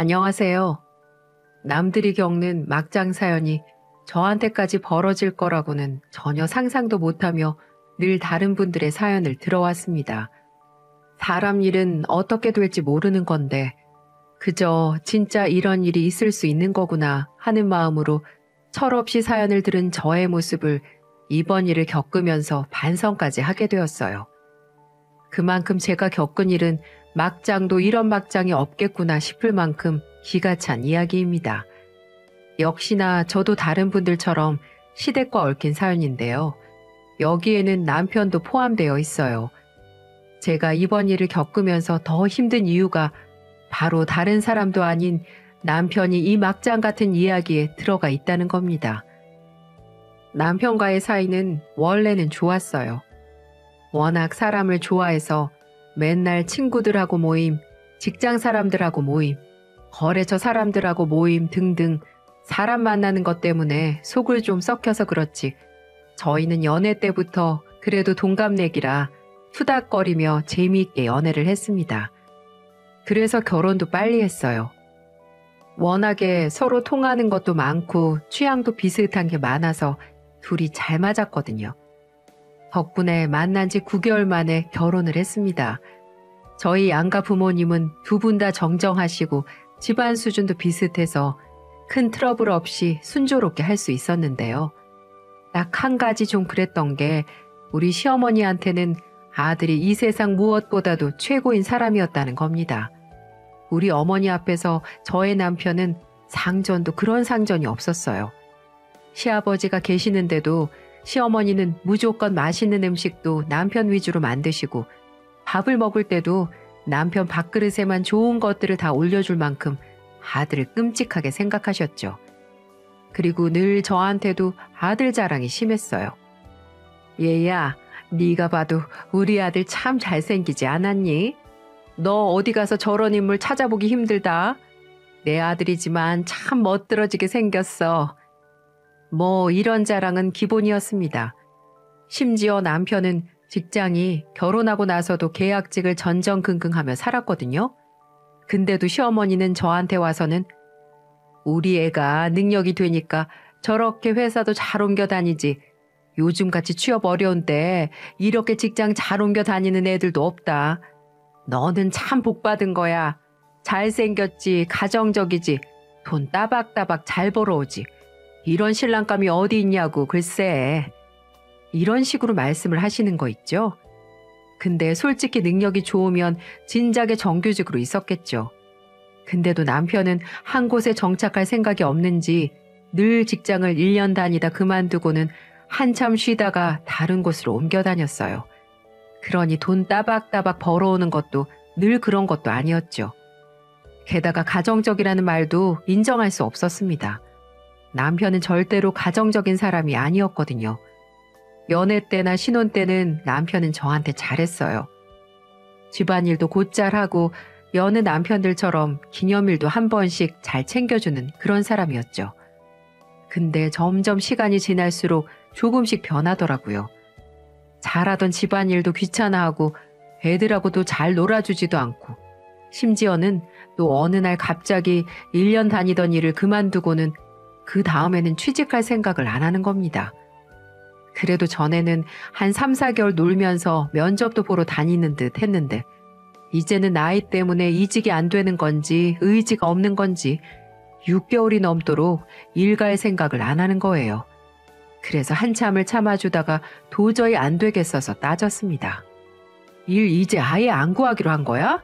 안녕하세요. 남들이 겪는 막장 사연이 저한테까지 벌어질 거라고는 전혀 상상도 못하며 늘 다른 분들의 사연을 들어왔습니다. 사람 일은 어떻게 될지 모르는 건데 그저 진짜 이런 일이 있을 수 있는 거구나 하는 마음으로 철없이 사연을 들은 저의 모습을 이번 일을 겪으면서 반성까지 하게 되었어요. 그만큼 제가 겪은 일은 막장도 이런 막장이 없겠구나 싶을 만큼 기가 찬 이야기입니다. 역시나 저도 다른 분들처럼 시댁과 얽힌 사연인데요. 여기에는 남편도 포함되어 있어요. 제가 이번 일을 겪으면서 더 힘든 이유가 바로 다른 사람도 아닌 남편이 이 막장 같은 이야기에 들어가 있다는 겁니다. 남편과의 사이는 원래는 좋았어요. 워낙 사람을 좋아해서 맨날 친구들하고 모임, 직장 사람들하고 모임, 거래처 사람들하고 모임 등등 사람 만나는 것 때문에 속을 좀 썩혀서 그렇지 저희는 연애 때부터 그래도 동갑내기라 투닥거리며 재미있게 연애를 했습니다. 그래서 결혼도 빨리 했어요. 워낙에 서로 통하는 것도 많고 취향도 비슷한 게 많아서 둘이 잘 맞았거든요. 덕분에 만난 지 9개월 만에 결혼을 했습니다. 저희 양가 부모님은 두 분 다 정정하시고 집안 수준도 비슷해서 큰 트러블 없이 순조롭게 할 수 있었는데요. 딱 한 가지 좀 그랬던 게 우리 시어머니한테는 아들이 이 세상 무엇보다도 최고인 사람이었다는 겁니다. 우리 어머니 앞에서 저의 남편은 상전도 그런 상전이 없었어요. 시아버지가 계시는데도 시어머니는 무조건 맛있는 음식도 남편 위주로 만드시고 밥을 먹을 때도 남편 밥그릇에만 좋은 것들을 다 올려줄 만큼 아들을 끔찍하게 생각하셨죠. 그리고 늘 저한테도 아들 자랑이 심했어요. 얘야, 네가 봐도 우리 아들 참 잘생기지 않았니? 너 어디 가서 저런 인물 찾아보기 힘들다. 내 아들이지만 참 멋들어지게 생겼어. 뭐 이런 자랑은 기본이었습니다. 심지어 남편은 직장이 결혼하고 나서도 계약직을 전전긍긍하며 살았거든요. 근데도 시어머니는 저한테 와서는 우리 애가 능력이 되니까 저렇게 회사도 잘 옮겨 다니지. 요즘같이 취업 어려운데 이렇게 직장 잘 옮겨 다니는 애들도 없다. 너는 참 복받은 거야. 잘생겼지, 가정적이지, 돈 따박따박 잘 벌어오지. 이런 신랑감이 어디 있냐고 글쎄. 이런 식으로 말씀을 하시는 거 있죠? 근데 솔직히 능력이 좋으면 진작에 정규직으로 있었겠죠. 근데도 남편은 한 곳에 정착할 생각이 없는지 늘 직장을 1년 다니다 그만두고는 한참 쉬다가 다른 곳으로 옮겨 다녔어요. 그러니 돈 따박따박 벌어오는 것도 늘 그런 것도 아니었죠. 게다가 가정적이라는 말도 인정할 수 없었습니다. 남편은 절대로 가정적인 사람이 아니었거든요. 연애 때나 신혼 때는 남편은 저한테 잘했어요. 집안일도 곧잘 하고 여느 남편들처럼 기념일도 한 번씩 잘 챙겨주는 그런 사람이었죠. 근데 점점 시간이 지날수록 조금씩 변하더라고요. 잘하던 집안일도 귀찮아하고 애들하고도 잘 놀아주지도 않고 심지어는 또 어느 날 갑자기 1년 다니던 일을 그만두고는 그 다음에는 취직할 생각을 안 하는 겁니다. 그래도 전에는 한 3, 4개월 놀면서 면접도 보러 다니는 듯 했는데 이제는 나이 때문에 이직이 안 되는 건지 의지가 없는 건지 6개월이 넘도록 일 갈 생각을 안 하는 거예요. 그래서 한참을 참아주다가 도저히 안 되겠어서 따졌습니다. 일 이제 아예 안 구하기로 한 거야?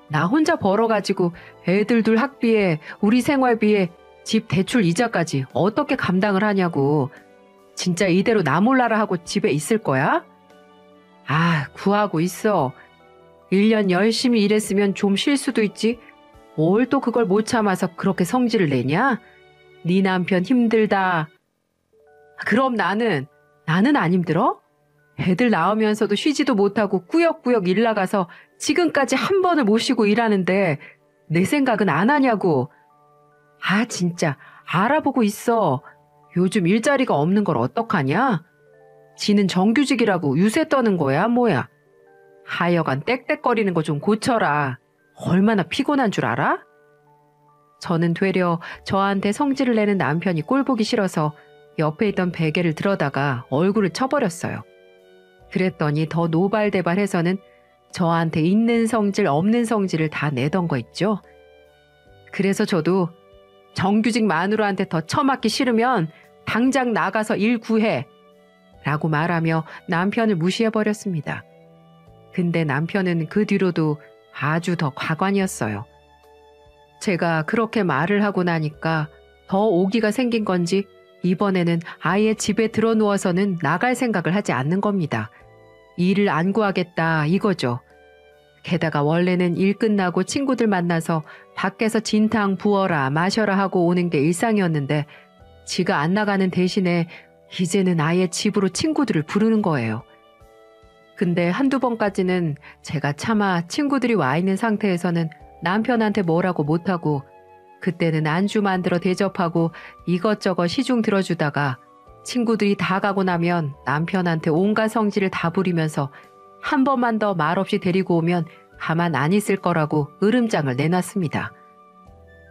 나 혼자 벌어가지고 애들 둘 학비에 우리 생활비에 집 대출 이자까지 어떻게 감당을 하냐고. 진짜 이대로 나 몰라라 하고 집에 있을 거야? 아, 구하고 있어. 1년 열심히 일했으면 좀 쉴 수도 있지. 뭘 또 그걸 못 참아서 그렇게 성질을 내냐? 네 남편 힘들다. 그럼 나는 안 힘들어? 애들 낳으면서도 쉬지도 못하고 꾸역꾸역 일 나가서 지금까지 한 번을 못 쉬고 일하는데 내 생각은 안 하냐고. 아, 진짜 알아보고 있어. 요즘 일자리가 없는 걸 어떡하냐? 지는 정규직이라고 유세 떠는 거야, 뭐야? 하여간 떽떽거리는 거 좀 고쳐라. 얼마나 피곤한 줄 알아? 저는 되려 저한테 성질을 내는 남편이 꼴보기 싫어서 옆에 있던 베개를 들어다가 얼굴을 쳐버렸어요. 그랬더니 더 노발대발해서는 저한테 있는 성질 없는 성질을 다 내던 거 있죠. 그래서 저도 정규직 마누라한테 더 처맞기 싫으면 당장 나가서 일 구해 라고 말하며 남편을 무시해버렸습니다. 근데 남편은 그 뒤로도 아주 더 과관이었어요. 제가 그렇게 말을 하고 나니까 더 오기가 생긴 건지 이번에는 아예 집에 들어 누워서는 나갈 생각을 하지 않는 겁니다. 일을 안 구하겠다 이거죠. 게다가 원래는 일 끝나고 친구들 만나서 밖에서 진탕 부어라 마셔라 하고 오는 게 일상이었는데 지가 안 나가는 대신에 이제는 아예 집으로 친구들을 부르는 거예요. 근데 한두 번까지는 제가 차마 친구들이 와 있는 상태에서는 남편한테 뭐라고 못하고 그때는 안주 만들어 대접하고 이것저것 시중 들어주다가 친구들이 다 가고 나면 남편한테 온갖 성질을 다 부리면서 한 번만 더 말없이 데리고 오면 가만 안 있을 거라고 으름장을 내놨습니다.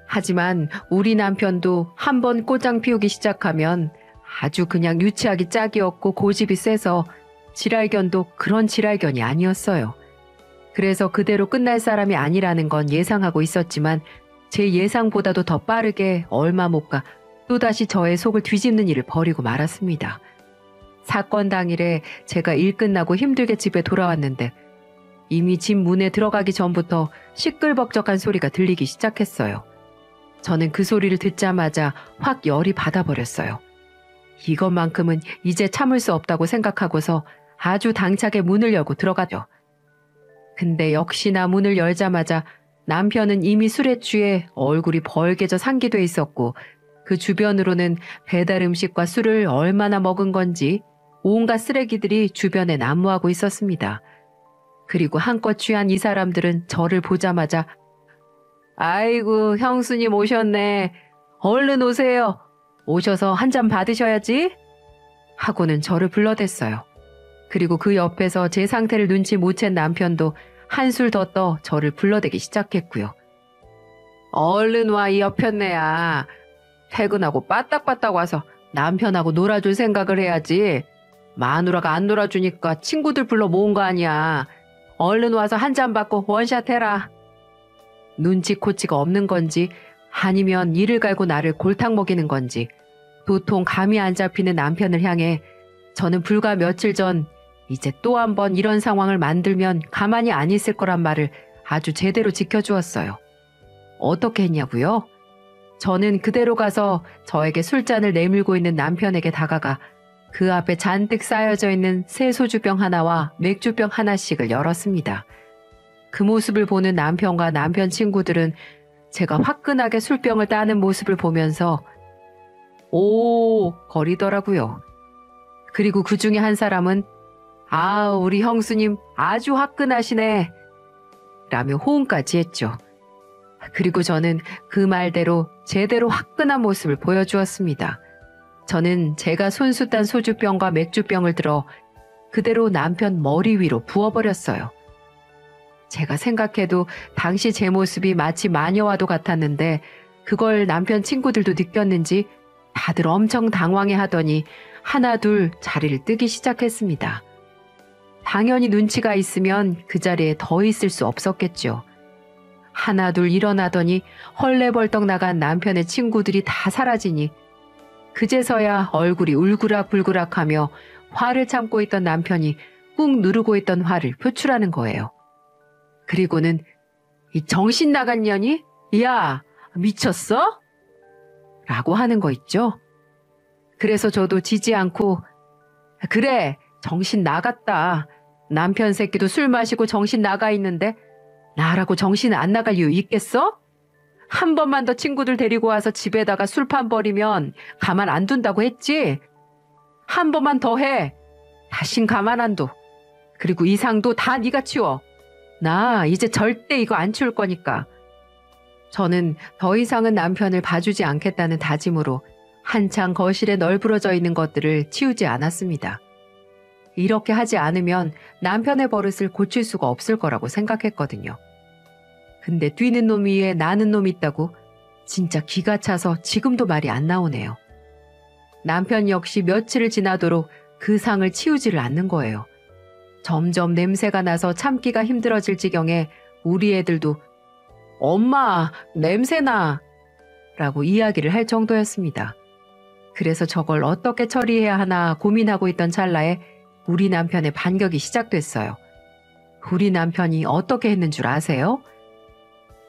하지만 우리 남편도 한 번 꼬장 피우기 시작하면 아주 그냥 유치하기 짝이었고 고집이 세서 지랄견도 그런 지랄견이 아니었어요. 그래서 그대로 끝날 사람이 아니라는 건 예상하고 있었지만 제 예상보다도 더 빠르게 얼마 못 가 또다시 저의 속을 뒤집는 일을 벌이고 말았습니다. 사건 당일에 제가 일 끝나고 힘들게 집에 돌아왔는데 이미 집 문에 들어가기 전부터 시끌벅적한 소리가 들리기 시작했어요. 저는 그 소리를 듣자마자 확 열이 받아버렸어요. 이것만큼은 이제 참을 수 없다고 생각하고서 아주 당차게 문을 열고 들어가죠. 근데 역시나 문을 열자마자 남편은 이미 술에 취해 얼굴이 벌게져 상기돼 있었고 그 주변으로는 배달 음식과 술을 얼마나 먹은 건지 온갖 쓰레기들이 주변에 난무하고 있었습니다. 그리고 한껏 취한 이 사람들은 저를 보자마자 아이고 형수님 오셨네. 얼른 오세요. 오셔서 한 잔 받으셔야지. 하고는 저를 불러댔어요. 그리고 그 옆에서 제 상태를 눈치 못 챈 남편도 한술 더 떠 저를 불러대기 시작했고요. 얼른 와 이 여편네야. 퇴근하고 빠딱빠딱 와서 남편하고 놀아줄 생각을 해야지. 마누라가 안 놀아주니까 친구들 불러 모은 거 아니야. 얼른 와서 한 잔 받고 원샷 해라. 눈치코치가 없는 건지 아니면 이를 갈고 나를 골탕 먹이는 건지 도통 감이 안 잡히는 남편을 향해 저는 불과 며칠 전 이제 또 한 번 이런 상황을 만들면 가만히 안 있을 거란 말을 아주 제대로 지켜주었어요. 어떻게 했냐고요? 저는 그대로 가서 저에게 술잔을 내밀고 있는 남편에게 다가가 그 앞에 잔뜩 쌓여져 있는 새 소주병 하나와 맥주병 하나씩을 열었습니다. 그 모습을 보는 남편과 남편 친구들은 제가 화끈하게 술병을 따는 모습을 보면서 오 거리더라고요. 그리고 그 중에 한 사람은 아 우리 형수님 아주 화끈하시네 라며 호응까지 했죠. 그리고 저는 그 말대로 제대로 화끈한 모습을 보여주었습니다. 저는 제가 손수 딴 소주병과 맥주병을 들어 그대로 남편 머리 위로 부어버렸어요. 제가 생각해도 당시 제 모습이 마치 마녀와도 같았는데 그걸 남편 친구들도 느꼈는지 다들 엄청 당황해하더니 하나 둘 자리를 뜨기 시작했습니다. 당연히 눈치가 있으면 그 자리에 더 있을 수 없었겠죠. 하나 둘 일어나더니 헐레벌떡 나간 남편의 친구들이 다 사라지니 그제서야 얼굴이 울그락불그락하며 화를 참고 있던 남편이 꾹 누르고 있던 화를 표출하는 거예요. 그리고는 이 정신 나간 년이 야 미쳤어? 라고 하는 거 있죠. 그래서 저도 지지 않고 그래 정신 나갔다. 남편 새끼도 술 마시고 정신 나가 있는데 나라고 정신 안 나갈 이유 있겠어? 한 번만 더 친구들 데리고 와서 집에다가 술판 버리면 가만 안 둔다고 했지? 한 번만 더 해. 다신 가만 안 둬. 그리고 이 상도 다 네가 치워. 나 이제 절대 이거 안 치울 거니까. 저는 더 이상은 남편을 봐주지 않겠다는 다짐으로 한창 거실에 널브러져 있는 것들을 치우지 않았습니다. 이렇게 하지 않으면 남편의 버릇을 고칠 수가 없을 거라고 생각했거든요. 근데 뛰는 놈 위에 나는 놈 있다고 진짜 기가 차서 지금도 말이 안 나오네요. 남편 역시 며칠을 지나도록 그 상을 치우지를 않는 거예요. 점점 냄새가 나서 참기가 힘들어질 지경에 우리 애들도 엄마, 냄새나! 라고 이야기를 할 정도였습니다. 그래서 저걸 어떻게 처리해야 하나 고민하고 있던 찰나에 우리 남편의 반격이 시작됐어요. 우리 남편이 어떻게 했는 줄 아세요?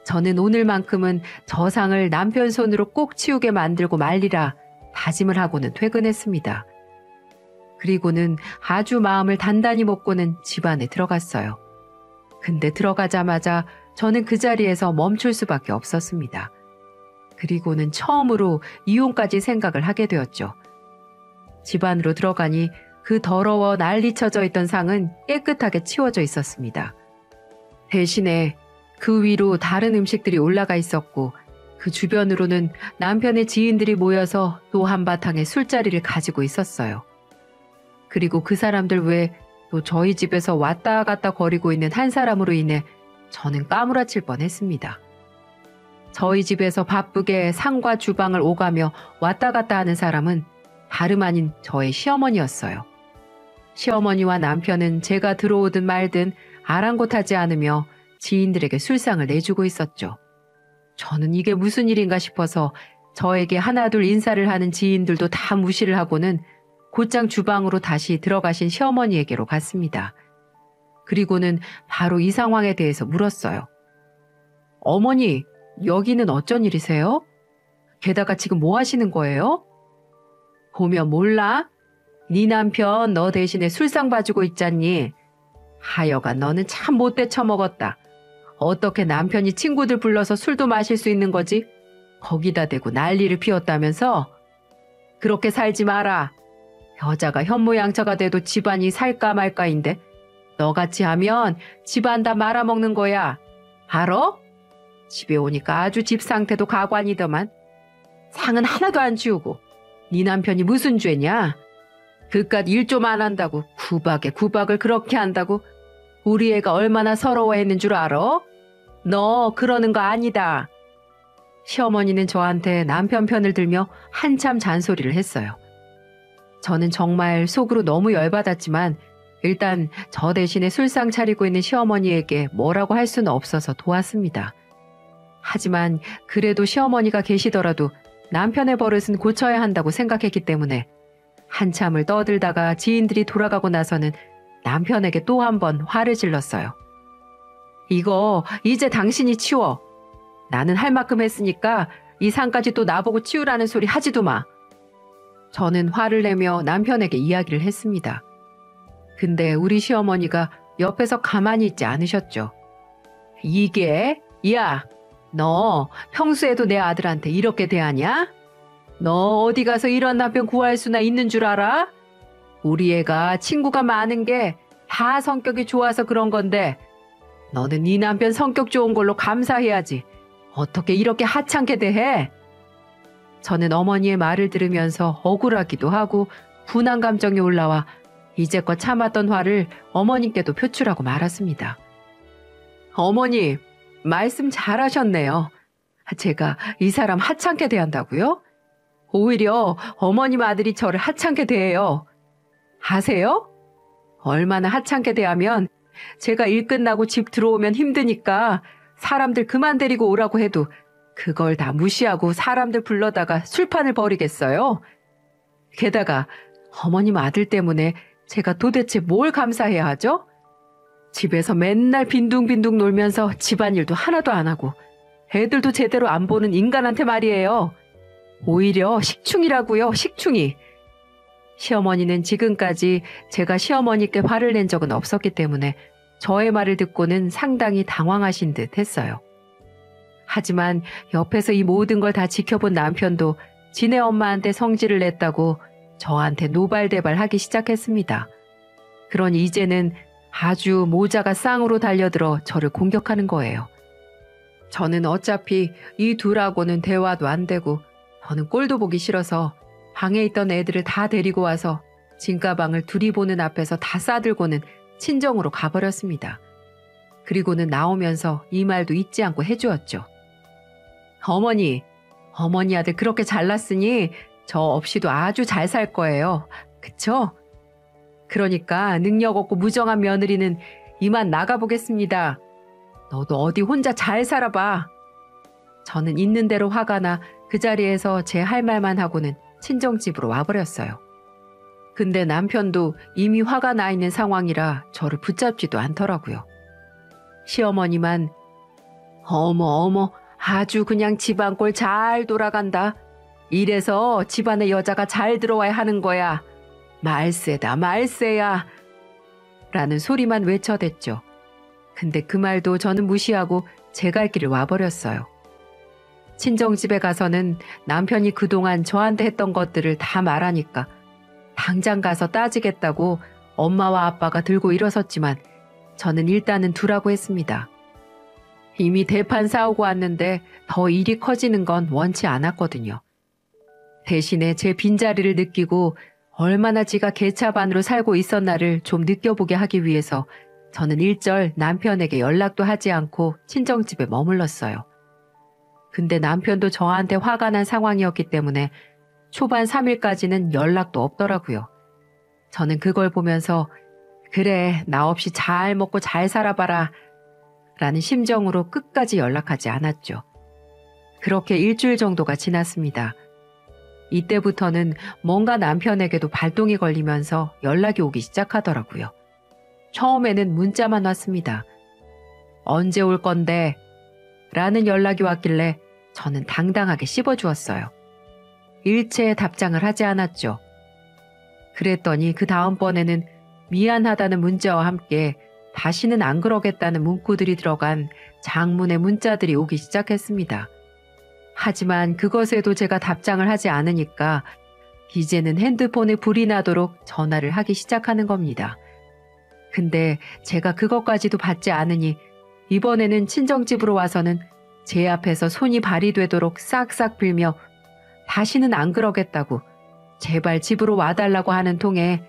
저는 오늘만큼은 저 상을 남편 손으로 꼭 치우게 만들고 말리라 다짐을 하고는 퇴근했습니다. 그리고는 아주 마음을 단단히 먹고는 집 안에 들어갔어요. 근데 들어가자마자 저는 그 자리에서 멈출 수밖에 없었습니다. 그리고는 처음으로 이혼까지 생각을 하게 되었죠. 집 안으로 들어가니 그 더러워 난리쳐져 있던 상은 깨끗하게 치워져 있었습니다. 대신에 그 위로 다른 음식들이 올라가 있었고 그 주변으로는 남편의 지인들이 모여서 또 한바탕의 술자리를 가지고 있었어요. 그리고 그 사람들 외에 또 저희 집에서 왔다 갔다 거리고 있는 한 사람으로 인해 저는 까무라칠 뻔했습니다. 저희 집에서 바쁘게 상과 주방을 오가며 왔다 갔다 하는 사람은 다름 아닌 저의 시어머니였어요. 시어머니와 남편은 제가 들어오든 말든 아랑곳하지 않으며 지인들에게 술상을 내주고 있었죠. 저는 이게 무슨 일인가 싶어서 저에게 하나둘 인사를 하는 지인들도 다 무시를 하고는 곧장 주방으로 다시 들어가신 시어머니에게로 갔습니다. 그리고는 바로 이 상황에 대해서 물었어요. 어머니, 여기는 어쩐 일이세요? 게다가 지금 뭐 하시는 거예요? 보면 몰라? 네 남편 너 대신에 술상 봐주고 있잖니. 하여간 너는 참 못돼 처먹었다. 어떻게 남편이 친구들 불러서 술도 마실 수 있는 거지? 거기다 대고 난리를 피웠다면서? 그렇게 살지 마라. 여자가 현모양처가 돼도 집안이 살까 말까인데 너같이 하면 집안 다 말아먹는 거야. 알아? 집에 오니까 아주 집 상태도 가관이더만. 상은 하나도 안 치우고 네 남편이 무슨 죄냐? 그깟 일 좀 안 한다고 구박에 구박을 그렇게 한다고 우리 애가 얼마나 서러워했는 줄 알아? 너 그러는 거 아니다. 시어머니는 저한테 남편 편을 들며 한참 잔소리를 했어요. 저는 정말 속으로 너무 열받았지만 일단 저 대신에 술상 차리고 있는 시어머니에게 뭐라고 할 수는 없어서 도왔습니다. 하지만 그래도 시어머니가 계시더라도 남편의 버릇은 고쳐야 한다고 생각했기 때문에 한참을 떠들다가 지인들이 돌아가고 나서는 남편에게 또 한 번 화를 질렀어요. 이거 이제 당신이 치워. 나는 할 만큼 했으니까 이 상까지 또 나보고 치우라는 소리 하지도 마. 저는 화를 내며 남편에게 이야기를 했습니다. 근데 우리 시어머니가 옆에서 가만히 있지 않으셨죠. 이게? 야, 너 평소에도 내 아들한테 이렇게 대하냐? 너 어디 가서 이런 남편 구할 수나 있는 줄 알아? 우리 애가 친구가 많은 게 다 성격이 좋아서 그런 건데 너는 네 남편 성격 좋은 걸로 감사해야지. 어떻게 이렇게 하찮게 대해? 저는 어머니의 말을 들으면서 억울하기도 하고 분한 감정이 올라와 이제껏 참았던 화를 어머님께도 표출하고 말았습니다. 어머니, 말씀 잘하셨네요. 제가 이 사람 하찮게 대한다고요? 오히려 어머님 아들이 저를 하찮게 대해요. 아세요? 얼마나 하찮게 대하면 제가 일 끝나고 집 들어오면 힘드니까 사람들 그만 데리고 오라고 해도 그걸 다 무시하고 사람들 불러다가 술판을 벌이겠어요? 게다가 어머님 아들 때문에 제가 도대체 뭘 감사해야 하죠? 집에서 맨날 빈둥빈둥 놀면서 집안일도 하나도 안 하고 애들도 제대로 안 보는 인간한테 말이에요. 오히려 식충이라고요, 식충이. 시어머니는 지금까지 제가 시어머니께 화를 낸 적은 없었기 때문에 저의 말을 듣고는 상당히 당황하신 듯 했어요. 하지만 옆에서 이 모든 걸 다 지켜본 남편도 지네 엄마한테 성질을 냈다고 저한테 노발대발하기 시작했습니다. 그러니 이제는 아주 모자가 쌍으로 달려들어 저를 공격하는 거예요. 저는 어차피 이 둘하고는 대화도 안 되고 저는 꼴도 보기 싫어서 방에 있던 애들을 다 데리고 와서 진가방을 둘이 보는 앞에서 다 싸들고는 친정으로 가버렸습니다. 그리고는 나오면서 이 말도 잊지 않고 해주었죠. 어머니, 어머니 아들 그렇게 잘났으니 저 없이도 아주 잘 살 거예요. 그쵸? 그러니까 능력 없고 무정한 며느리는 이만 나가보겠습니다. 너도 어디 혼자 잘 살아봐. 저는 있는 대로 화가 나 그 자리에서 제 할 말만 하고는 친정집으로 와버렸어요. 근데 남편도 이미 화가 나 있는 상황이라 저를 붙잡지도 않더라고요. 시어머니만 어머 아주 그냥 집안 꼴 잘 돌아간다. 이래서 집안에 여자가 잘 들어와야 하는 거야. 말세다 말세야. 라는 소리만 외쳐댔죠. 근데 그 말도 저는 무시하고 제 갈 길을 와버렸어요. 친정집에 가서는 남편이 그동안 저한테 했던 것들을 다 말하니까 당장 가서 따지겠다고 엄마와 아빠가 들고 일어섰지만 저는 일단은 두라고 했습니다. 이미 대판 싸우고 왔는데 더 일이 커지는 건 원치 않았거든요. 대신에 제 빈자리를 느끼고 얼마나 지가 개차반으로 살고 있었나를 좀 느껴보게 하기 위해서 저는 일절 남편에게 연락도 하지 않고 친정집에 머물렀어요. 근데 남편도 저한테 화가 난 상황이었기 때문에 초반 3일까지는 연락도 없더라고요. 저는 그걸 보면서 그래 나 없이 잘 먹고 잘 살아봐라 라는 심정으로 끝까지 연락하지 않았죠. 그렇게 일주일 정도가 지났습니다. 이때부터는 뭔가 남편에게도 발동이 걸리면서 연락이 오기 시작하더라고요. 처음에는 문자만 왔습니다. 언제 올 건데? 라는 연락이 왔길래 저는 당당하게 씹어주었어요. 일체 답장을 하지 않았죠. 그랬더니 그 다음번에는 미안하다는 문자와 함께 다시는 안 그러겠다는 문구들이 들어간 장문의 문자들이 오기 시작했습니다. 하지만 그것에도 제가 답장을 하지 않으니까 이제는 핸드폰에 불이 나도록 전화를 하기 시작하는 겁니다. 근데 제가 그것까지도 받지 않으니 이번에는 친정집으로 와서는 제 앞에서 손이 발이 되도록 싹싹 빌며 다시는 안 그러겠다고 제발 집으로 와달라고 하는 통에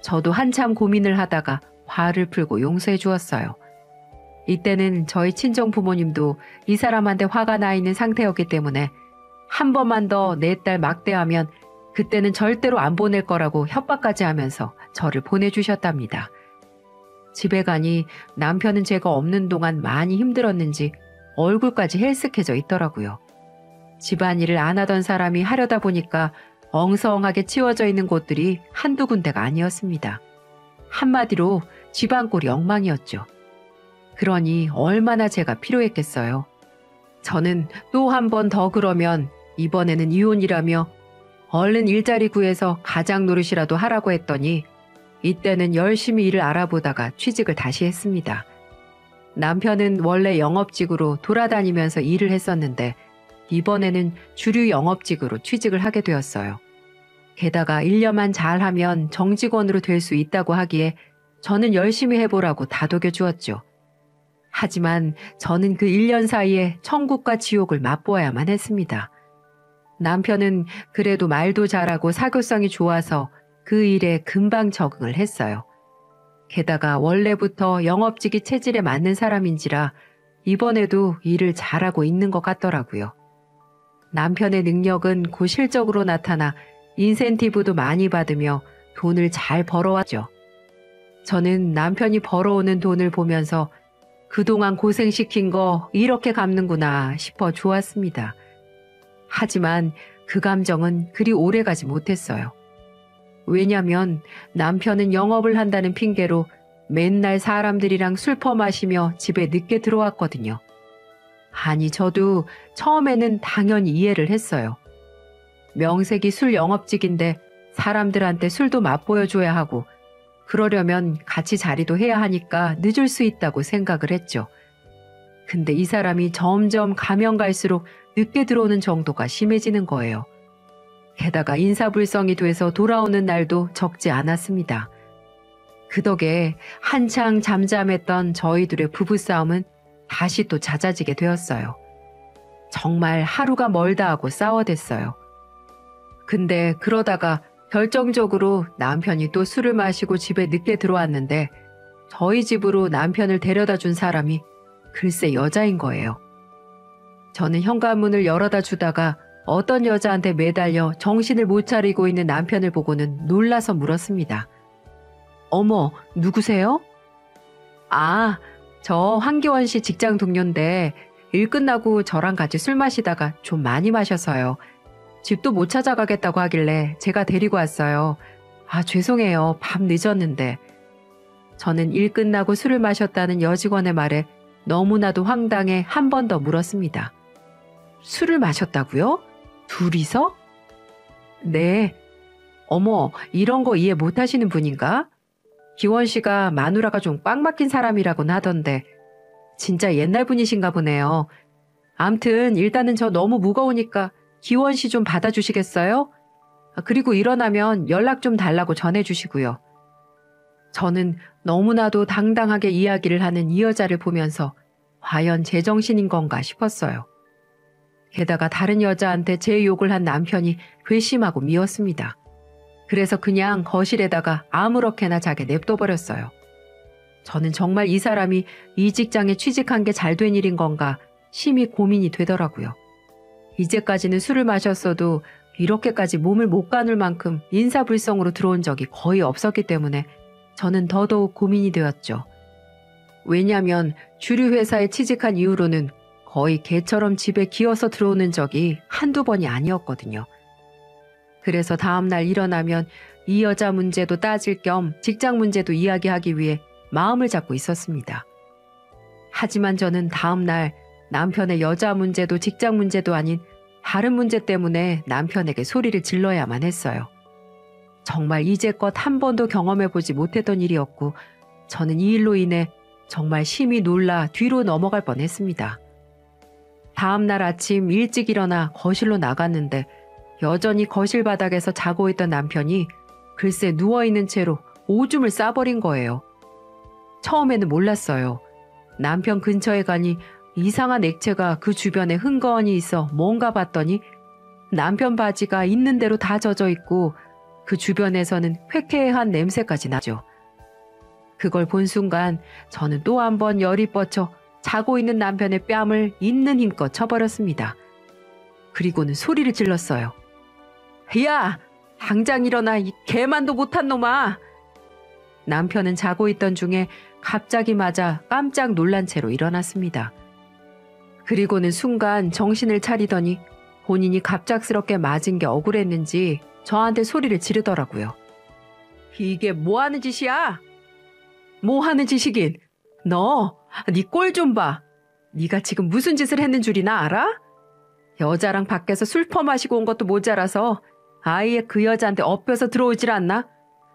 저도 한참 고민을 하다가 화를 풀고 용서해 주었어요. 이때는 저희 친정 부모님도 이 사람한테 화가 나 있는 상태였기 때문에 한 번만 더 내 딸 막대하면 그때는 절대로 안 보낼 거라고 협박까지 하면서 저를 보내주셨답니다. 집에 가니 남편은 제가 없는 동안 많이 힘들었는지 얼굴까지 헬쓱해져 있더라고요. 집안일을 안 하던 사람이 하려다 보니까 엉성하게 치워져 있는 곳들이 한두 군데가 아니었습니다. 한마디로 집안꼴이 엉망이었죠. 그러니 얼마나 제가 필요했겠어요. 저는 또 한 번 더 그러면 이번에는 이혼이라며 얼른 일자리 구해서 가장 노릇이라도 하라고 했더니 이때는 열심히 일을 알아보다가 취직을 다시 했습니다. 남편은 원래 영업직으로 돌아다니면서 일을 했었는데 이번에는 주류 영업직으로 취직을 하게 되었어요. 게다가 1년만 잘하면 정직원으로 될 수 있다고 하기에 저는 열심히 해보라고 다독여 주었죠. 하지만 저는 그 1년 사이에 천국과 지옥을 맛보아야만 했습니다. 남편은 그래도 말도 잘하고 사교성이 좋아서 그 일에 금방 적응을 했어요. 게다가 원래부터 영업직이 체질에 맞는 사람인지라 이번에도 일을 잘하고 있는 것 같더라고요. 남편의 능력은 그 실적으로 나타나 인센티브도 많이 받으며 돈을 잘 벌어왔죠. 저는 남편이 벌어오는 돈을 보면서 그동안 고생시킨 거 이렇게 갚는구나 싶어 좋았습니다. 하지만 그 감정은 그리 오래가지 못했어요. 왜냐면 남편은 영업을 한다는 핑계로 맨날 사람들이랑 술 퍼마시며 집에 늦게 들어왔거든요. 아니 저도 처음에는 당연히 이해를 했어요. 명색이 술 영업직인데 사람들한테 술도 맛보여줘야 하고 그러려면 같이 자리도 해야 하니까 늦을 수 있다고 생각을 했죠. 근데 이 사람이 점점 가면 갈수록 늦게 들어오는 정도가 심해지는 거예요. 게다가 인사불성이 돼서 돌아오는 날도 적지 않았습니다. 그 덕에 한창 잠잠했던 저희들의 부부싸움은 다시 또 잦아지게 되었어요. 정말 하루가 멀다 하고 싸워댔어요. 근데 그러다가 결정적으로 남편이 또 술을 마시고 집에 늦게 들어왔는데 저희 집으로 남편을 데려다 준 사람이 글쎄 여자인 거예요. 저는 현관문을 열어다 주다가 어떤 여자한테 매달려 정신을 못 차리고 있는 남편을 보고는 놀라서 물었습니다. 어머, 누구세요? 아, 저 황기원 씨 직장 동료인데 일 끝나고 저랑 같이 술 마시다가 좀 많이 마셔서요. 집도 못 찾아가겠다고 하길래 제가 데리고 왔어요. 아, 죄송해요. 밤 늦었는데. 저는 일 끝나고 술을 마셨다는 여직원의 말에 너무나도 황당해 한 번 더 물었습니다. 술을 마셨다고요? 둘이서? 네. 어머, 이런 거 이해 못 하시는 분인가? 기원 씨가 마누라가 좀 꽉 막힌 사람이라고는 하던데 진짜 옛날 분이신가 보네요. 암튼 일단은 저 너무 무거우니까 기원 씨 좀 받아주시겠어요? 그리고 일어나면 연락 좀 달라고 전해주시고요. 저는 너무나도 당당하게 이야기를 하는 이 여자를 보면서 과연 제정신인 건가 싶었어요. 게다가 다른 여자한테 제 욕을 한 남편이 괘씸하고 미웠습니다. 그래서 그냥 거실에다가 아무렇게나 자게 냅둬버렸어요. 저는 정말 이 사람이 이 직장에 취직한 게 잘 된 일인 건가 심히 고민이 되더라고요. 이제까지는 술을 마셨어도 이렇게까지 몸을 못 가눌 만큼 인사불성으로 들어온 적이 거의 없었기 때문에 저는 더더욱 고민이 되었죠. 왜냐하면 주류 회사에 취직한 이후로는 거의 개처럼 집에 기어서 들어오는 적이 한두 번이 아니었거든요. 그래서 다음날 일어나면 이 여자 문제도 따질 겸 직장 문제도 이야기하기 위해 마음을 잡고 있었습니다. 하지만 저는 다음날 남편의 여자 문제도 직장 문제도 아닌 다른 문제 때문에 남편에게 소리를 질러야만 했어요. 정말 이제껏 한 번도 경험해보지 못했던 일이었고 저는 이 일로 인해 정말 심히 놀라 뒤로 넘어갈 뻔했습니다. 다음날 아침 일찍 일어나 거실로 나갔는데 여전히 거실 바닥에서 자고 있던 남편이 글쎄 누워있는 채로 오줌을 싸버린 거예요. 처음에는 몰랐어요. 남편 근처에 가니 이상한 액체가 그 주변에 흥건히 있어 뭔가 봤더니 남편 바지가 있는 대로 다 젖어 있고 그 주변에서는 회쾌한 냄새까지 나죠. 그걸 본 순간 저는 또 한 번 열이 뻗쳐 자고 있는 남편의 뺨을 있는 힘껏 쳐버렸습니다. 그리고는 소리를 질렀어요. 야! 당장 일어나 이 개만도 못한 놈아! 남편은 자고 있던 중에 갑자기 맞아 깜짝 놀란 채로 일어났습니다. 그리고는 순간 정신을 차리더니 본인이 갑작스럽게 맞은 게 억울했는지 저한테 소리를 지르더라고요. 이게 뭐 하는 짓이야? 뭐 하는 짓이긴? 너, 네 꼴 좀 봐. 네가 지금 무슨 짓을 했는 줄이나 알아? 여자랑 밖에서 술 퍼마시고 온 것도 모자라서 아예 그 여자한테 엎여서 들어오질 않나?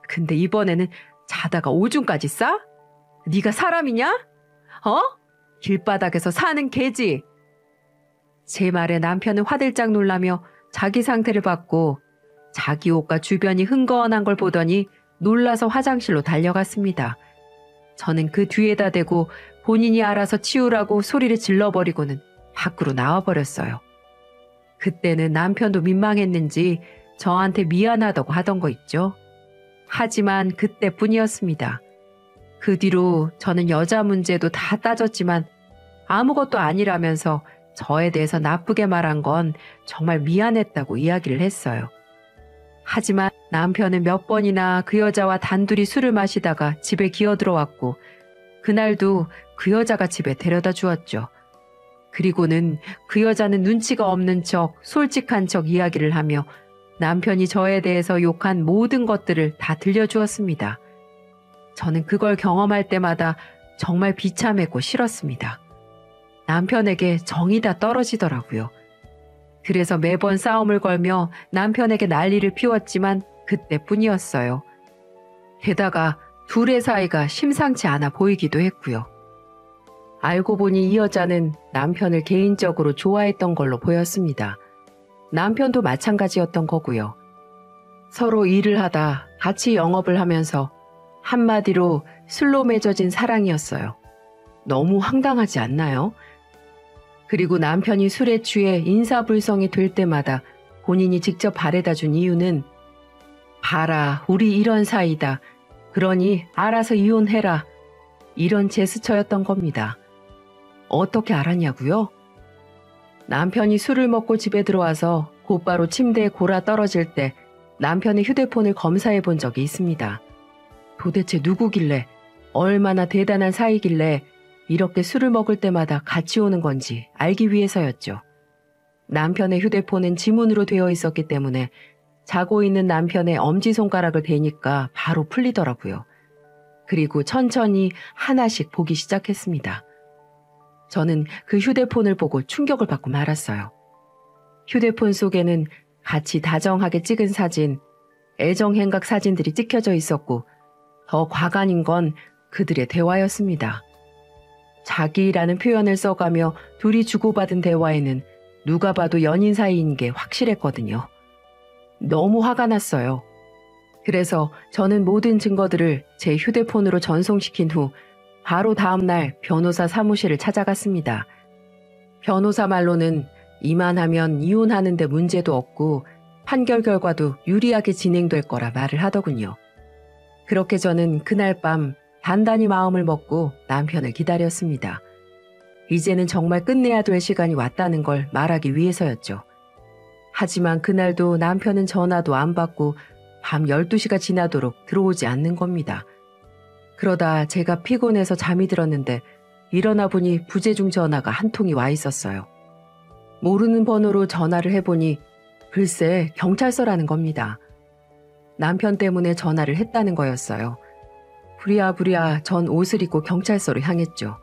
근데 이번에는 자다가 오줌까지 싸? 네가 사람이냐? 어? 길바닥에서 사는 개지? 제 말에 남편은 화들짝 놀라며 자기 상태를 봤고 자기 옷과 주변이 흥건한 걸 보더니 놀라서 화장실로 달려갔습니다. 저는 그 뒤에다 대고 본인이 알아서 치우라고 소리를 질러버리고는 밖으로 나와버렸어요. 그때는 남편도 민망했는지 저한테 미안하다고 하던 거 있죠. 하지만 그때뿐이었습니다. 그 뒤로 저는 여자 문제도 다 따졌지만 아무것도 아니라면서 저에 대해서 나쁘게 말한 건 정말 미안했다고 이야기를 했어요. 하지만 남편은 몇 번이나 그 여자와 단둘이 술을 마시다가 집에 기어들어왔고 그날도 그 여자가 집에 데려다 주었죠. 그리고는 그 여자는 눈치가 없는 척 솔직한 척 이야기를 하며 남편이 저에 대해서 욕한 모든 것들을 다 들려주었습니다. 저는 그걸 경험할 때마다 정말 비참했고 싫었습니다. 남편에게 정이 다 떨어지더라고요. 그래서 매번 싸움을 걸며 남편에게 난리를 피웠지만 그때뿐이었어요. 게다가 둘의 사이가 심상치 않아 보이기도 했고요. 알고 보니 이 여자는 남편을 개인적으로 좋아했던 걸로 보였습니다. 남편도 마찬가지였던 거고요. 서로 일을 하다 같이 영업을 하면서 한마디로 술로 맺어진 사랑이었어요. 너무 황당하지 않나요? 그리고 남편이 술에 취해 인사불성이 될 때마다 본인이 직접 바래다 준 이유는 봐라, 우리 이런 사이다. 그러니 알아서 이혼해라. 이런 제스처였던 겁니다. 어떻게 알았냐고요? 남편이 술을 먹고 집에 들어와서 곧바로 침대에 골아 떨어질 때 남편의 휴대폰을 검사해 본 적이 있습니다. 도대체 누구길래, 얼마나 대단한 사이길래 이렇게 술을 먹을 때마다 같이 오는 건지 알기 위해서였죠. 남편의 휴대폰은 지문으로 되어 있었기 때문에 자고 있는 남편의 엄지손가락을 대니까 바로 풀리더라고요. 그리고 천천히 하나씩 보기 시작했습니다. 저는 그 휴대폰을 보고 충격을 받고 말았어요. 휴대폰 속에는 같이 다정하게 찍은 사진, 애정행각 사진들이 찍혀져 있었고 더 과간인 건 그들의 대화였습니다. 자기라는 표현을 써가며 둘이 주고받은 대화에는 누가 봐도 연인 사이인 게 확실했거든요. 너무 화가 났어요. 그래서 저는 모든 증거들을 제 휴대폰으로 전송시킨 후 바로 다음날 변호사 사무실을 찾아갔습니다. 변호사 말로는 이만하면 이혼하는데 문제도 없고 판결 결과도 유리하게 진행될 거라 말을 하더군요. 그렇게 저는 그날 밤 단단히 마음을 먹고 남편을 기다렸습니다. 이제는 정말 끝내야 될 시간이 왔다는 걸 말하기 위해서였죠. 하지만 그날도 남편은 전화도 안 받고 밤 12시가 지나도록 들어오지 않는 겁니다. 그러다 제가 피곤해서 잠이 들었는데 일어나 보니 부재중 전화가 한 통이 와 있었어요. 모르는 번호로 전화를 해보니 글쎄 경찰서라는 겁니다. 남편 때문에 전화를 했다는 거였어요. 부랴부랴 전 옷을 입고 경찰서로 향했죠.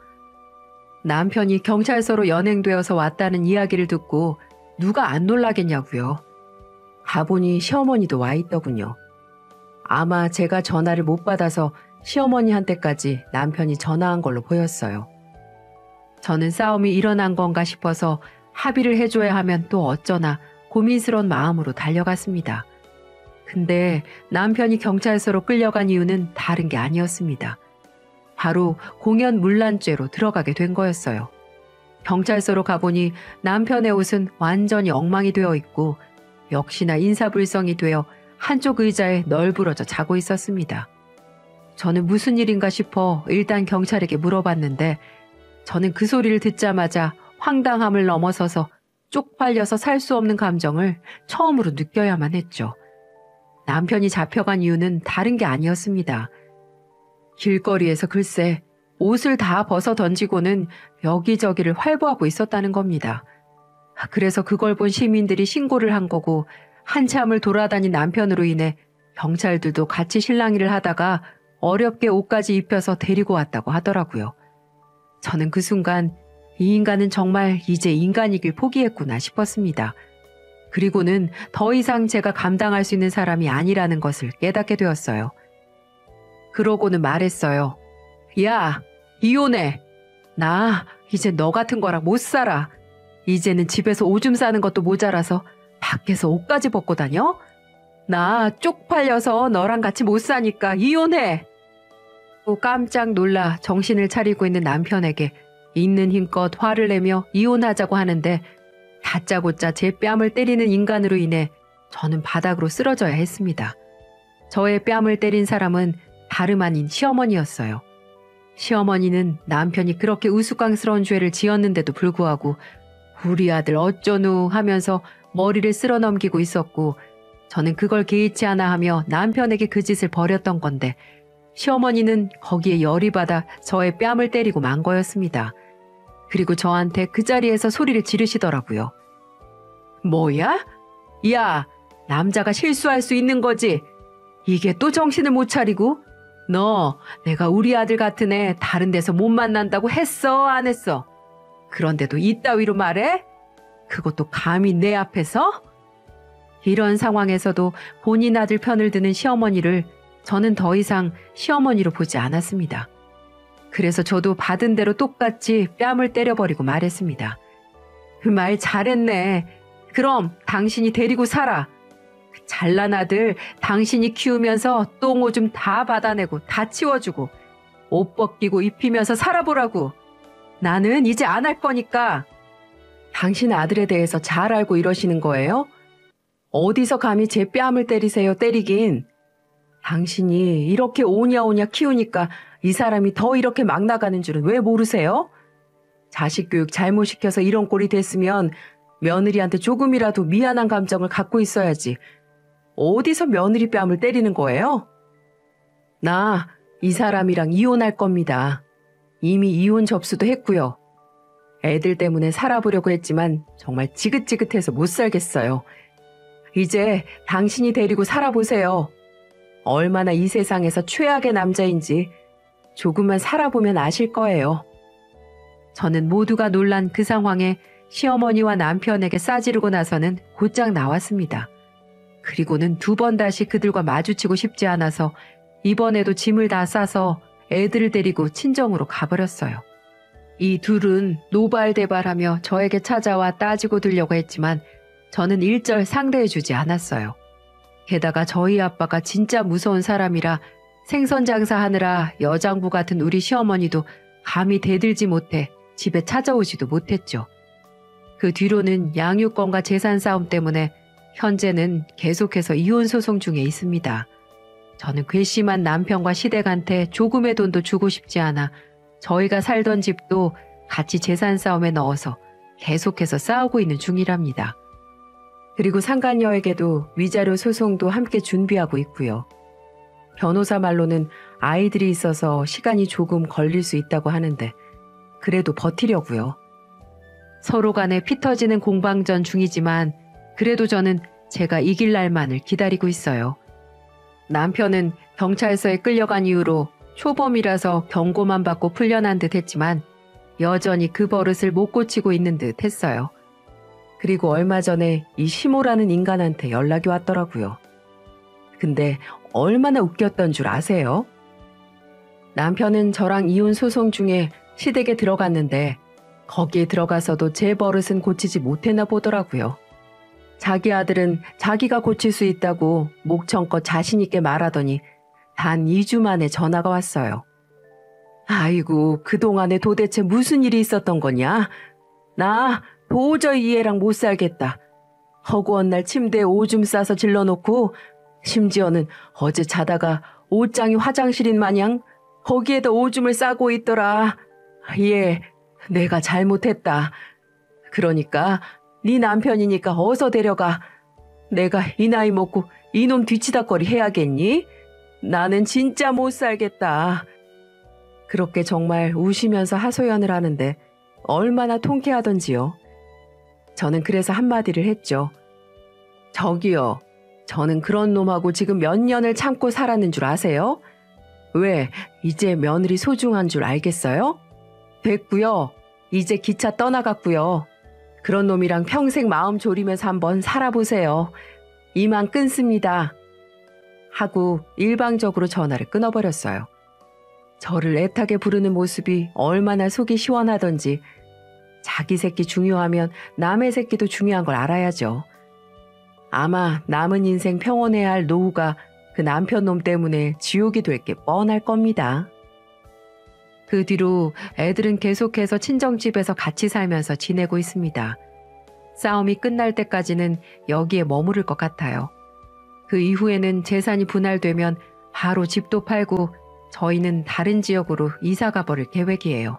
남편이 경찰서로 연행되어서 왔다는 이야기를 듣고 누가 안 놀라겠냐고요. 가보니 시어머니도 와 있더군요. 아마 제가 전화를 못 받아서 시어머니한테까지 남편이 전화한 걸로 보였어요. 저는 싸움이 일어난 건가 싶어서 합의를 해줘야 하면 또 어쩌나 고민스러운 마음으로 달려갔습니다. 근데 남편이 경찰서로 끌려간 이유는 다른 게 아니었습니다. 바로 공연문란죄로 들어가게 된 거였어요. 경찰서로 가보니 남편의 옷은 완전히 엉망이 되어 있고 역시나 인사불성이 되어 한쪽 의자에 널브러져 자고 있었습니다. 저는 무슨 일인가 싶어 일단 경찰에게 물어봤는데 저는 그 소리를 듣자마자 황당함을 넘어서서 쪽팔려서 살 수 없는 감정을 처음으로 느껴야만 했죠. 남편이 잡혀간 이유는 다른 게 아니었습니다. 길거리에서 글쎄 옷을 다 벗어 던지고는 여기저기를 활보하고 있었다는 겁니다. 그래서 그걸 본 시민들이 신고를 한 거고 한참을 돌아다닌 남편으로 인해 경찰들도 같이 실랑이를 하다가 어렵게 옷까지 입혀서 데리고 왔다고 하더라고요. 저는 그 순간 이 인간은 정말 이제 인간이길 포기했구나 싶었습니다. 그리고는 더 이상 제가 감당할 수 있는 사람이 아니라는 것을 깨닫게 되었어요. 그러고는 말했어요. 야, 이혼해. 나 이제 너 같은 거랑 못 살아. 이제는 집에서 오줌 싸는 것도 모자라서 밖에서 옷까지 벗고 다녀? 나 쪽팔려서 너랑 같이 못 사니까 이혼해. 또 깜짝 놀라 정신을 차리고 있는 남편에게 있는 힘껏 화를 내며 이혼하자고 하는데 다짜고짜 제 뺨을 때리는 인간으로 인해 저는 바닥으로 쓰러져야 했습니다. 저의 뺨을 때린 사람은 다름 아닌 시어머니였어요. 시어머니는 남편이 그렇게 우스꽝스러운 죄를 지었는데도 불구하고 우리 아들 어쩌누 하면서 머리를 쓸어 넘기고 있었고 저는 그걸 개의치 않아 하며 남편에게 그 짓을 벌였던 건데 시어머니는 거기에 열이 받아 저의 뺨을 때리고 만 거였습니다. 그리고 저한테 그 자리에서 소리를 지르시더라고요. 뭐야? 야, 남자가 실수할 수 있는 거지. 이게 또 정신을 못 차리고? 너 내가 우리 아들 같은 애 다른 데서 못 만난다고 했어 안 했어? 그런데도 이따위로 말해? 그것도 감히 내 앞에서? 이런 상황에서도 본인 아들 편을 드는 시어머니를 저는 더 이상 시어머니로 보지 않았습니다. 그래서 저도 받은 대로 똑같이 뺨을 때려버리고 말했습니다. 말 잘했네. 그럼 당신이 데리고 살아. 잘난 아들 당신이 키우면서 똥 오줌 다 받아내고 다 치워주고 옷 벗기고 입히면서 살아보라고. 나는 이제 안 할 거니까. 당신 아들에 대해서 잘 알고 이러시는 거예요? 어디서 감히 제 뺨을 때리세요, 때리긴. 당신이 이렇게 오냐오냐 키우니까 이 사람이 더 이렇게 막 나가는 줄은 왜 모르세요? 자식 교육 잘못 시켜서 이런 꼴이 됐으면 며느리한테 조금이라도 미안한 감정을 갖고 있어야지. 어디서 며느리 뺨을 때리는 거예요? 나 이 사람이랑 이혼할 겁니다. 이미 이혼 접수도 했고요. 애들 때문에 살아보려고 했지만 정말 지긋지긋해서 못 살겠어요. 이제 당신이 데리고 살아보세요. 얼마나 이 세상에서 최악의 남자인지 조금만 살아보면 아실 거예요. 저는 모두가 놀란 그 상황에 시어머니와 남편에게 싸지르고 나서는 곧장 나왔습니다. 그리고는 2번 다시 그들과 마주치고 싶지 않아서 이번에도 짐을 다 싸서 애들을 데리고 친정으로 가버렸어요. 이 둘은 노발대발하며 저에게 찾아와 따지고 들려고 했지만 저는 일절 상대해주지 않았어요. 게다가 저희 아빠가 진짜 무서운 사람이라 생선 장사하느라 여장부 같은 우리 시어머니도 감히 대들지 못해 집에 찾아오지도 못했죠. 그 뒤로는 양육권과 재산 싸움 때문에 현재는 계속해서 이혼 소송 중에 있습니다. 저는 괘씸한 남편과 시댁한테 조금의 돈도 주고 싶지 않아 저희가 살던 집도 같이 재산 싸움에 넣어서 계속해서 싸우고 있는 중이랍니다. 그리고 상간녀에게도 위자료 소송도 함께 준비하고 있고요. 변호사 말로는 아이들이 있어서 시간이 조금 걸릴 수 있다고 하는데 그래도 버티려고요. 서로 간에 피 터지는 공방전 중이지만 그래도 저는 제가 이길 날만을 기다리고 있어요. 남편은 경찰서에 끌려간 이후로 초범이라서 경고만 받고 풀려난 듯 했지만 여전히 그 버릇을 못 고치고 있는 듯 했어요. 그리고 얼마 전에 이 시모라는 인간한테 연락이 왔더라고요. 근데 얼마나 웃겼던 줄 아세요? 남편은 저랑 이혼 소송 중에 시댁에 들어갔는데 거기에 들어가서도 제 버릇은 고치지 못했나 보더라고요. 자기 아들은 자기가 고칠 수 있다고 목청껏 자신있게 말하더니 단 2주 만에 전화가 왔어요. 아이고, 그동안에 도대체 무슨 일이 있었던 거냐? 나 도저히 이 애랑 못 살겠다. 허구한 날 침대에 오줌 싸서 질러놓고 심지어는 어제 자다가 옷장이 화장실인 마냥 거기에다 오줌을 싸고 있더라. 예, 내가 잘못했다. 그러니까 네 남편이니까 어서 데려가. 내가 이 나이 먹고 이놈 뒤치다거리 해야겠니? 나는 진짜 못 살겠다. 그렇게 정말 우시면서 하소연을 하는데 얼마나 통쾌하던지요. 저는 그래서 한마디를 했죠. 저기요, 저는 그런 놈하고 지금 몇 년을 참고 살았는 줄 아세요? 왜 이제 며느리 소중한 줄 알겠어요? 됐고요. 이제 기차 떠나갔고요. 그런 놈이랑 평생 마음 졸이면서 한번 살아보세요. 이만 끊습니다. 하고 일방적으로 전화를 끊어버렸어요. 저를 애타게 부르는 모습이 얼마나 속이 시원하던지 자기 새끼 중요하면 남의 새끼도 중요한 걸 알아야죠. 아마 남은 인생 평온해야 할 노후가 그 남편 놈 때문에 지옥이 될 게 뻔할 겁니다. 그 뒤로 애들은 계속해서 친정집에서 같이 살면서 지내고 있습니다. 싸움이 끝날 때까지는 여기에 머무를 것 같아요. 그 이후에는 재산이 분할되면 바로 집도 팔고 저희는 다른 지역으로 이사 가버릴 계획이에요.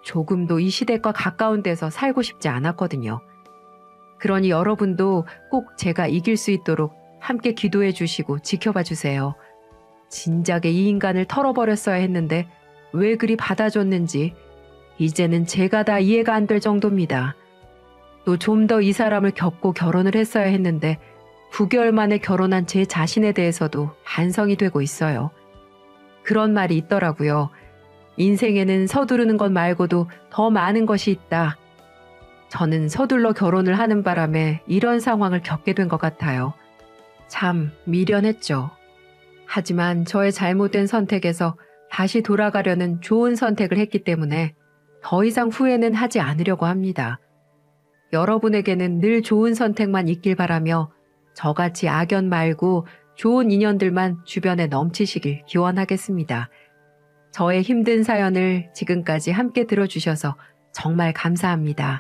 조금도 이 시댁과 가까운 데서 살고 싶지 않았거든요. 그러니 여러분도 꼭 제가 이길 수 있도록 함께 기도해 주시고 지켜봐 주세요. 진작에 이 인간을 털어버렸어야 했는데 왜 그리 받아줬는지 이제는 제가 다 이해가 안 될 정도입니다. 또 좀 더 이 사람을 겪고 결혼을 했어야 했는데 9개월 만에 결혼한 제 자신에 대해서도 반성이 되고 있어요. 그런 말이 있더라고요. 인생에는 서두르는 것 말고도 더 많은 것이 있다. 저는 서둘러 결혼을 하는 바람에 이런 상황을 겪게 된 것 같아요. 참 미련했죠. 하지만 저의 잘못된 선택에서 다시 돌아가려는 좋은 선택을 했기 때문에 더 이상 후회는 하지 않으려고 합니다. 여러분에게는 늘 좋은 선택만 있길 바라며 저같이 악연 말고 좋은 인연들만 주변에 넘치시길 기원하겠습니다. 저의 힘든 사연을 지금까지 함께 들어주셔서 정말 감사합니다.